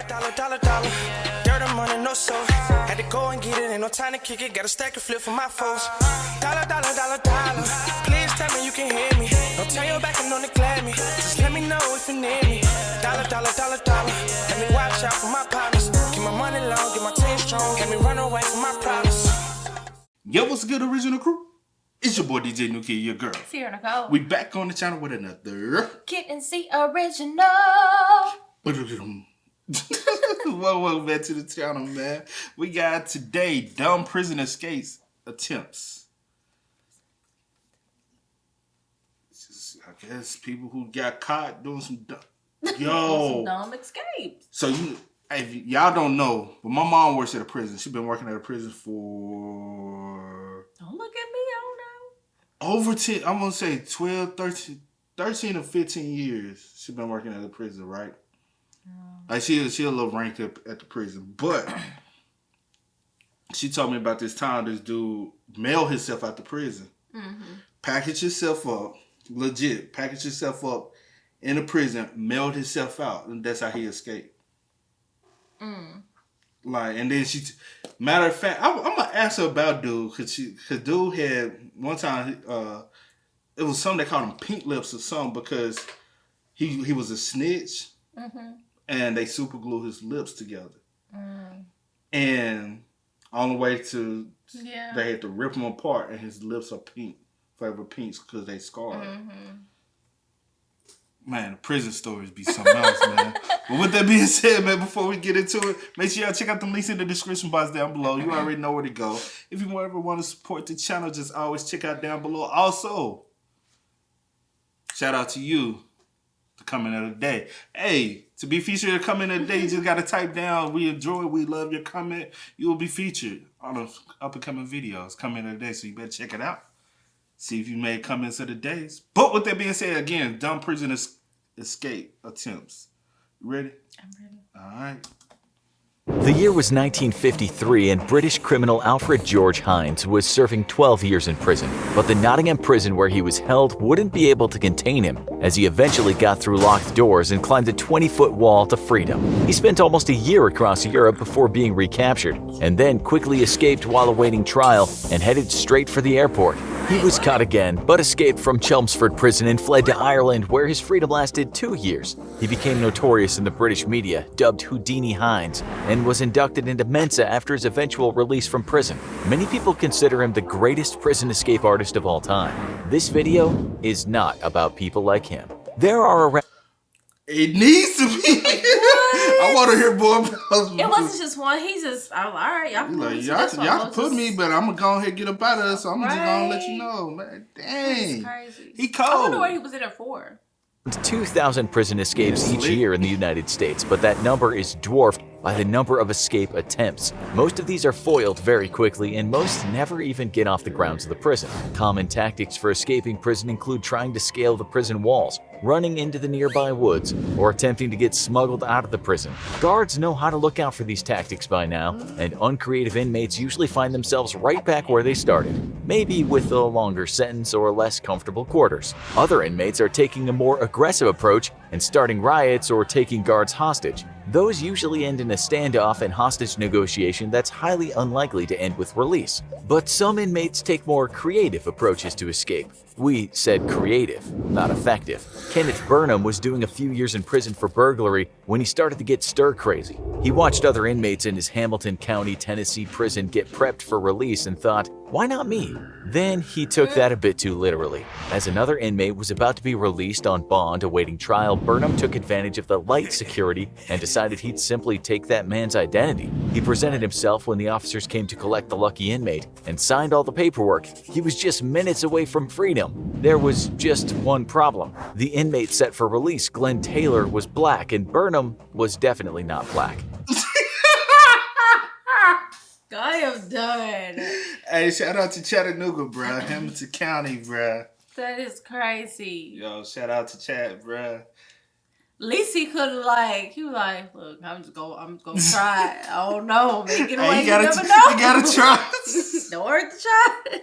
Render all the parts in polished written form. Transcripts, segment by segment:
Dollar. Dirt and money, no soul. Had to go and get it, ain't no time to kick it. Got a stack and flip for my foes. Dollar. Please tell me you can hear me. Don't turn your back and don't neglect me. Just let me know if you need me. Dollar. Let me watch out for my partners. Keep my money long, get my team strong. Let me run away from my problems. Yo, what's good, original crew? It's your boy DJ New Kid, your girl. Sierra Nicole. We back on the channel with another Kid and C original. Welcome back to the channel, man. We got today dumb prison escapes attempts. Just, I guess people who got caught doing some dumb. Some dumb escapes. So y'all don't know, but my mom works at a prison. She's been working at a prison for Don't look at me, I don't know. over 10, I'm gonna say 12, 13 or 15 years. She's been working at a prison, right? Like she a little ranked up at the prison, but she told me about this time this dude mailed himself out the prison, packaged himself up, legit packaged himself up in the prison, mailed himself out, and that's how he escaped. Like, and then matter of fact, I'm gonna ask her about dude, cause dude had one time, it was something they called him pink lips or something because he was a snitch. And they super glue his lips together. And on the way to, they had to rip him apart, and his lips are pink, forever pinks, because they scarred. Man, the prison stories be something else, man. But with that being said, man, before we get into it, make sure y'all check out the links in the description box down below. You already know where to go. If you ever want to support the channel, just always check out down below. Also, shout out to you. The comment of the day. Hey, to be featured in the comment of the day, you just got to type down, we enjoy, we love your comment. You will be featured on the up-and-coming videos, comment of the day, so you better check it out. See if you made comments of the days. But with that being said, again, dumb prison escape attempts. You ready? I'm ready. All right. The year was 1953 and British criminal Alfred George Hines was serving 12 years in prison. But the Nottingham prison where he was held wouldn't be able to contain him, as he eventually got through locked doors and climbed a 20-foot wall to freedom. He spent almost a year across Europe before being recaptured, and then quickly escaped while awaiting trial and headed straight for the airport. He was caught again, but escaped from Chelmsford prison and fled to Ireland, where his freedom lasted 2 years. He became notorious in the British media, dubbed Houdini Hines, and was inducted into Mensa after his eventual release from prison. Many people consider him the greatest prison escape artist of all time. This video is not about people like him. There are around... It needs to be. I want to hear more about It wasn't just one. He just, all right, y'all can like, y'all can put me, but I'm going to go ahead and get up out of this, so I'm just going to let you know. Man, dang. Crazy. He cold. I wonder what he was in there for. 2,000 prison escapes each year in the United States, but that number is dwarfed by the number of escape attempts. Most of these are foiled very quickly, and most never even get off the grounds of the prison. Common tactics for escaping prison include trying to scale the prison walls, running into the nearby woods, or attempting to get smuggled out of the prison. Guards know how to look out for these tactics by now, and uncreative inmates usually find themselves right back where they started, maybe with a longer sentence or less comfortable quarters. Other inmates are taking a more aggressive approach and starting riots or taking guards hostage. Those usually end in a standoff and hostage negotiation that's highly unlikely to end with release. But some inmates take more creative approaches to escape. We said creative, not effective. Kenneth Burnham was doing a few years in prison for burglary when he started to get stir-crazy. He watched other inmates in his Hamilton County, Tennessee prison get prepped for release and thought, why not me? Then he took that a bit too literally. As another inmate was about to be released on bond awaiting trial, Burnham took advantage of the light security and decided he'd simply take that man's identity. He presented himself when the officers came to collect the lucky inmate and signed all the paperwork. He was just minutes away from freedom. There was just one problem. The inmate set for release, Glenn Taylor, was black, and Burnham was definitely not black. I am done. Hey, shout out to Chattanooga, bro. Hamilton County, bro. That is crazy. Yo, shout out to Chat, bro. At least he could have he was like, look, I'm gonna try it. I don't know, make it away. You gotta try. Don't hurt the try.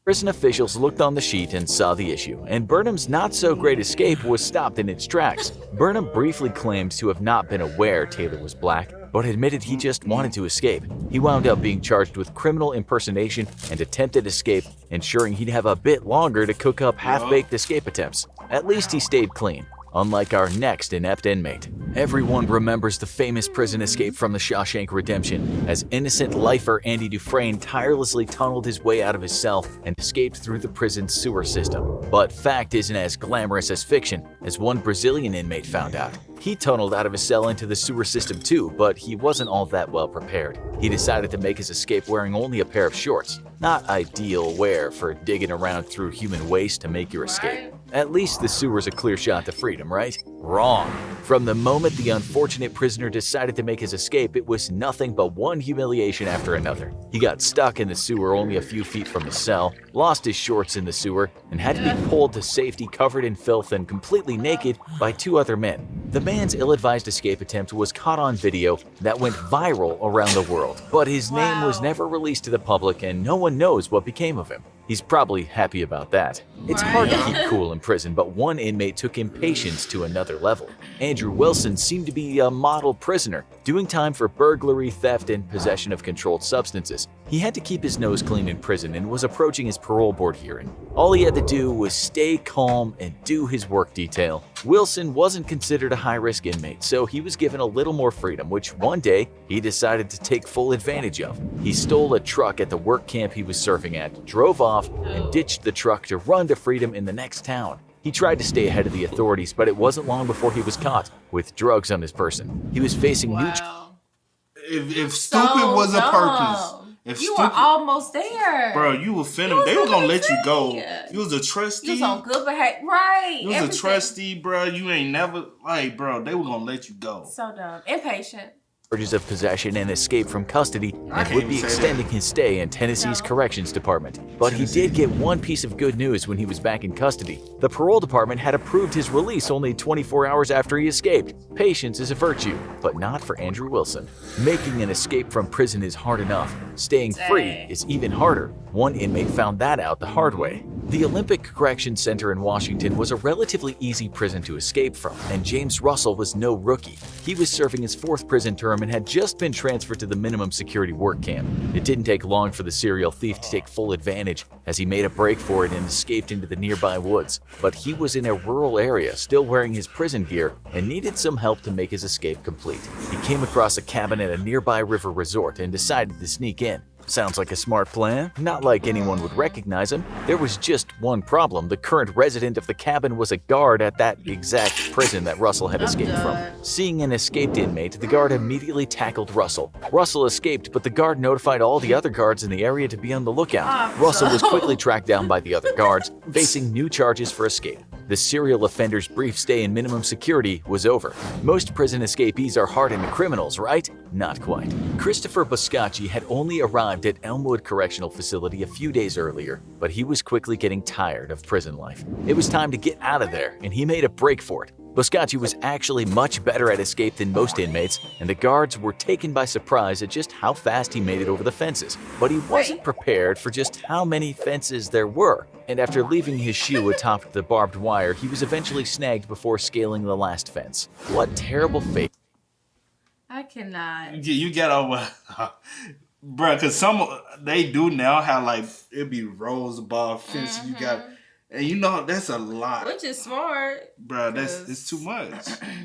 Prison officials looked on the sheet and saw the issue, and Burnham's not-so-great escape was stopped in its tracks. Burnham briefly claimed to have not been aware Taylor was black, but admitted he just wanted to escape. He wound up being charged with criminal impersonation and attempted escape, ensuring he'd have a bit longer to cook up half-baked escape attempts. At least he stayed clean, unlike our next inept inmate. Everyone remembers the famous prison escape from the Shawshank Redemption, as innocent lifer Andy Dufresne tirelessly tunneled his way out of his cell and escaped through the prison's sewer system. But fact isn't as glamorous as fiction, as one Brazilian inmate found out. He tunneled out of his cell into the sewer system too, but he wasn't all that well prepared. He decided to make his escape wearing only a pair of shorts. Not ideal wear for digging around through human waste to make your escape. At least the sewer's a clear shot to freedom, right? Wrong. From the moment the unfortunate prisoner decided to make his escape, it was nothing but one humiliation after another. He got stuck in the sewer only a few feet from his cell, lost his shorts in the sewer, and had to be pulled to safety covered in filth and completely naked by two other men. The man's ill-advised escape attempt was caught on video that went viral around the world, but his name was never released to the public and no one knows what became of him. He's probably happy about that. It's hard to keep cool in prison, but one inmate took impatience to another level. Andrew Wilson seemed to be a model prisoner, doing time for burglary, theft, and possession of controlled substances. He had to keep his nose clean in prison and was approaching his parole board hearing. All he had to do was stay calm and do his work detail. Wilson wasn't considered a high-risk inmate, so he was given a little more freedom, which one day he decided to take full advantage of. He stole a truck at the work camp he was serving at, drove off, and ditched the truck to run to freedom in the next town. He tried to stay ahead of the authorities, but it wasn't long before he was caught with drugs on his person. He was facing new If stupid was a purpose, if you stupid, were almost there, bro, you were finna. They were gonna let you go. You was a trustee. You was on good behavior, right? You was a trustee, bro. You ain't never like, bro. They were gonna let you go. So dumb, impatient. Charges of possession and escape from custody and would be extending his stay in Tennessee's Corrections Department. But he did get one piece of good news when he was back in custody. The parole department had approved his release only 24 hours after he escaped. Patience is a virtue, but not for Andrew Wilson. Making an escape from prison is hard enough. Staying free is even harder. One inmate found that out the hard way. The Olympic Correction Center in Washington was a relatively easy prison to escape from, and James Russell was no rookie. He was serving his 4th prison term and had just been transferred to the minimum security work camp. It didn't take long for the serial thief to take full advantage, as he made a break for it and escaped into the nearby woods. But he was in a rural area, still wearing his prison gear, and needed some help to make his escape complete. He came across a cabin at a nearby river resort and decided to sneak in. Sounds like a smart plan. Not like anyone would recognize him. There was just one problem. The current resident of the cabin was a guard at that exact prison that Russell had escaped from. Seeing an escaped inmate, the guard immediately tackled Russell. Russell escaped, but the guard notified all the other guards in the area to be on the lookout. Russell was quickly tracked down by the other guards, facing new charges for escape. The serial offender's brief stay in minimum security was over. Most prison escapees are hardened criminals, right? Not quite. Christopher Boscacci had only arrived at Elmwood Correctional Facility a few days earlier, but he was quickly getting tired of prison life. It was time to get out of there, and he made a break for it. Boscacci was actually much better at escape than most inmates, and the guards were taken by surprise at just how fast he made it over the fences. But he wasn't prepared for just how many fences there were, and after leaving his shoe atop the barbed wire, he was eventually snagged before scaling the last fence. What terrible fate. I cannot. You get over, bro. Cause they do now have like it be rows above fence. You got. And you know, that's a lot. Which is smart. Bro, it's too much.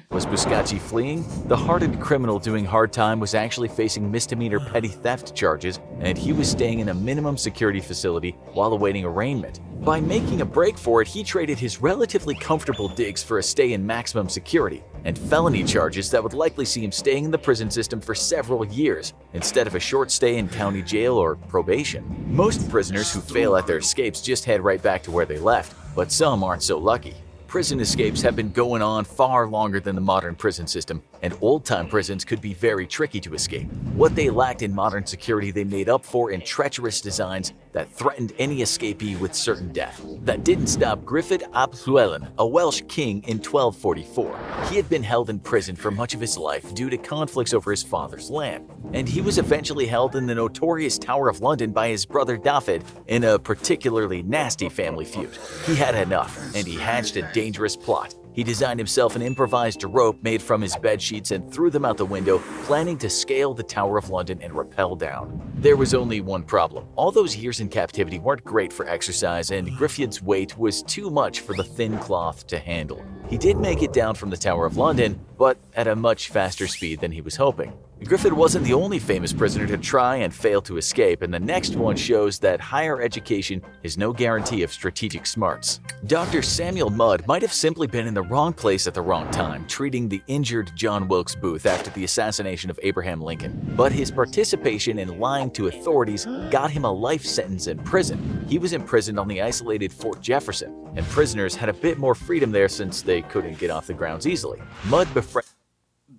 Was Boscacci fleeing? The hardened criminal doing hard time was actually facing misdemeanor petty theft charges, and he was staying in a minimum security facility while awaiting arraignment. By making a break for it, he traded his relatively comfortable digs for a stay in maximum security and felony charges that would likely see him staying in the prison system for several years, instead of a short stay in county jail or probation. Most prisoners who fail at their escapes just head right back to where they left, but some aren't so lucky. Prison escapes have been going on far longer than the modern prison system, and old-time prisons could be very tricky to escape. What they lacked in modern security they made up for in treacherous designs that threatened any escapee with certain death. That didn't stop Griffith ap Llywelyn, a Welsh king, in 1244. He had been held in prison for much of his life due to conflicts over his father's land, and he was eventually held in the notorious Tower of London by his brother Dafydd in a particularly nasty family feud. He had enough, and he hatched a dangerous plot. He designed himself an improvised rope made from his bed sheets and threw them out the window, planning to scale the Tower of London and rappel down. There was only one problem. All those years in captivity weren't great for exercise, and Griffith's weight was too much for the thin cloth to handle. He did make it down from the Tower of London, but at a much faster speed than he was hoping. Griffith wasn't the only famous prisoner to try and fail to escape, and the next one shows that higher education is no guarantee of strategic smarts. Dr. Samuel Mudd might have simply been in the wrong place at the wrong time, treating the injured John Wilkes Booth after the assassination of Abraham Lincoln. But his participation in lying to authorities got him a life sentence in prison. He was imprisoned on the isolated Fort Jefferson, and prisoners had a bit more freedom there since they couldn't get off the grounds easily. Mudd befriended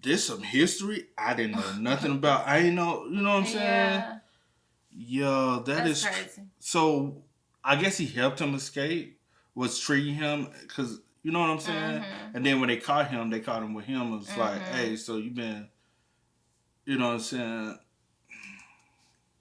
This some history I didn't know nothing about. I ain't know, you know what I'm saying? Yeah. Yo, That's is crazy. So I guess he helped him escape, was treating him, because, you know what I'm saying? And then when they caught him with him. It was like, hey, so you been, you know what I'm saying?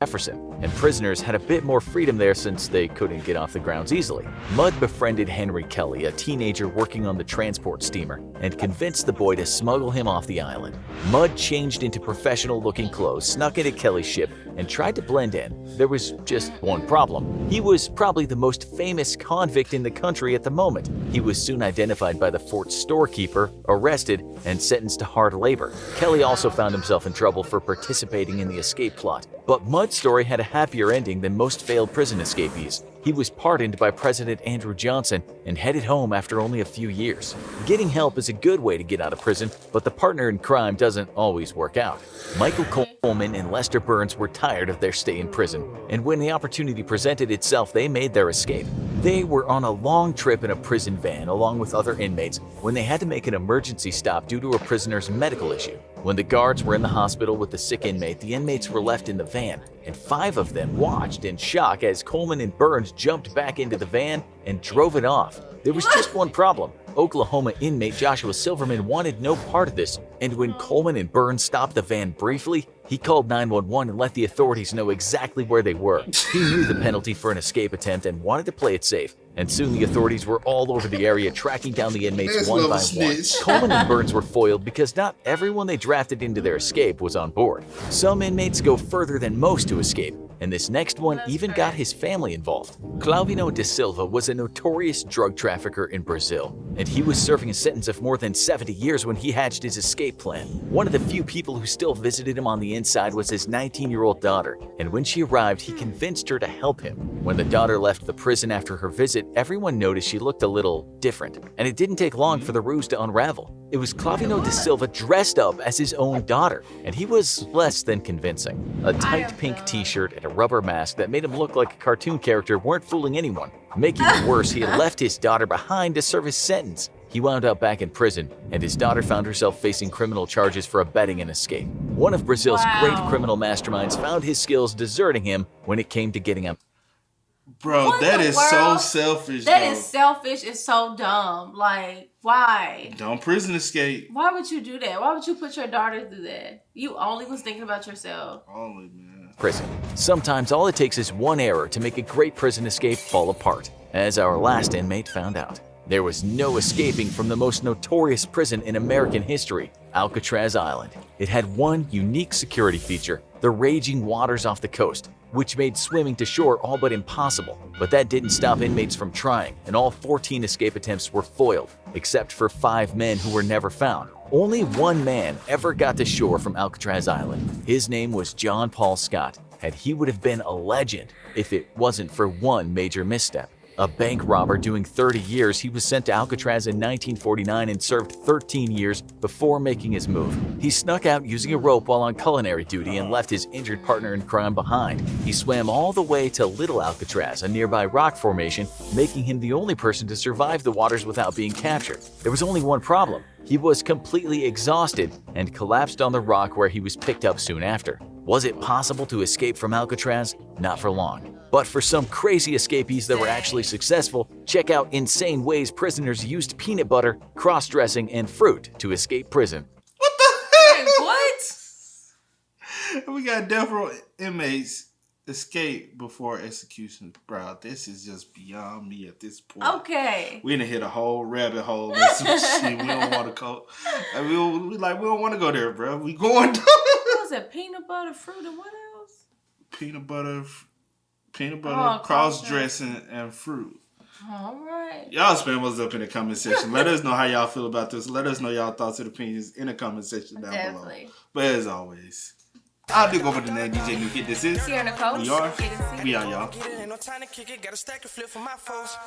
Jefferson, and prisoners had a bit more freedom there since they couldn't get off the grounds easily. Mudd befriended Henry Kelly, a teenager working on the transport steamer, and convinced the boy to smuggle him off the island. Mudd changed into professional-looking clothes, snuck into Kelly's ship, and tried to blend in. There was just one problem. He was probably the most famous convict in the country at the moment. He was soon identified by the fort's storekeeper, arrested, and sentenced to hard labor. Kelly also found himself in trouble for participating in the escape plot. But Mudd's story had a happier ending than most failed prison escapees. He was pardoned by President Andrew Johnson and headed home after only a few years. Getting help is a good way to get out of prison, but the partner in crime doesn't always work out. Michael Coleman and Lester Burns were tired of their stay in prison, and when the opportunity presented itself, they made their escape. They were on a long trip in a prison van along with other inmates when they had to make an emergency stop due to a prisoner's medical issue. When the guards were in the hospital with the sick inmate, the inmates were left in the van, and 5 of them watched in shock as Coleman and Burns jumped back into the van and drove it off. There was just one problem. Oklahoma inmate Joshua Silverman wanted no part of this, and when Coleman and Burns stopped the van briefly, he called 911 and let the authorities know exactly where they were. He knew the penalty for an escape attempt and wanted to play it safe, and soon the authorities were all over the area tracking down the inmates one by one. Coleman and Burns were foiled because not everyone they drafted into their escape was on board. Some inmates go further than most to escape, and this next one even got his family involved. Clavino da Silva was a notorious drug trafficker in Brazil, and he was serving a sentence of more than 70 years when he hatched his escape plan. One of the few people who still visited him on the inside was his 19-year-old daughter, and when she arrived, he convinced her to help him. When the daughter left the prison after her visit, everyone noticed she looked a little different, and it didn't take long for the ruse to unravel. It was Clavino da Silva dressed up as his own daughter, and he was less than convincing. A tight pink t-shirt and a rubber mask that made him look like a cartoon character weren't fooling anyone. Making it worse, he had left his daughter behind to serve his sentence. He wound up back in prison, and his daughter found herself facing criminal charges for abetting an escape. One of Brazil's great criminal masterminds found his skills deserting him when it came to getting him. Bro, What that the is so world? selfish, That though. is selfish. It's so dumb. Like, why? Don't prison escape. Why would you do that? Why would you put your daughter through that? You only was thinking about yourself. Only, man. Prison. Sometimes all it takes is one error to make a great prison escape fall apart, as our last inmate found out. There was no escaping from the most notorious prison in American history, Alcatraz Island. It had one unique security feature, the raging waters off the coast, which made swimming to shore all but impossible. But that didn't stop inmates from trying, and all 14 escape attempts were foiled, except for 5 men who were never found. Only one man ever got to shore from Alcatraz Island. His name was John Paul Scott, and he would have been a legend if it wasn't for one major misstep. A bank robber doing 30 years, he was sent to Alcatraz in 1949 and served 13 years before making his move. He snuck out using a rope while on culinary duty and left his injured partner in crime behind. He swam all the way to Little Alcatraz, a nearby rock formation, making him the only person to survive the waters without being captured. There was only one problem. He was completely exhausted and collapsed on the rock where he was picked up soon after. Was it possible to escape from Alcatraz? Not for long. But for some crazy escapees that were actually successful, check out insane ways prisoners used peanut butter, cross-dressing, and fruit to escape prison. Wait, what? We got death row inmates escape before execution. Bro, this is just beyond me at this point. Okay. We done hit a whole rabbit hole and some shit. We don't want to go. We don't want to go there, bro. We going to. What was it? Peanut butter, fruit, and what else? Peanut butter, Oh, cross-dressing, and fruit. All right. Y'all spam us up in the comment section. Let us know how y'all feel about this. Let us know y'all thoughts and opinions in the comment section down Definitely. below. But as always, I'll do go for the name DJ New Kid. This is Sierra Nicole. We are. Kid and C. We are, y'all. Get it, ain't no time to kick it. Got a stack of flip for my foes.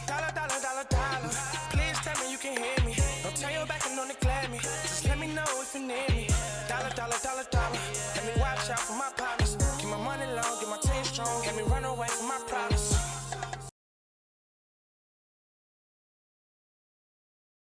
Dollar, dollar, dollar, dollar. Please tell me you can hear me. Don't turn your back and don't neglect me. Just let me know if you need me. Dollar, dollar, dollar, dollar. Let me watch out for my partners. Keep my money long, get my team strong. Let me run away from my problems.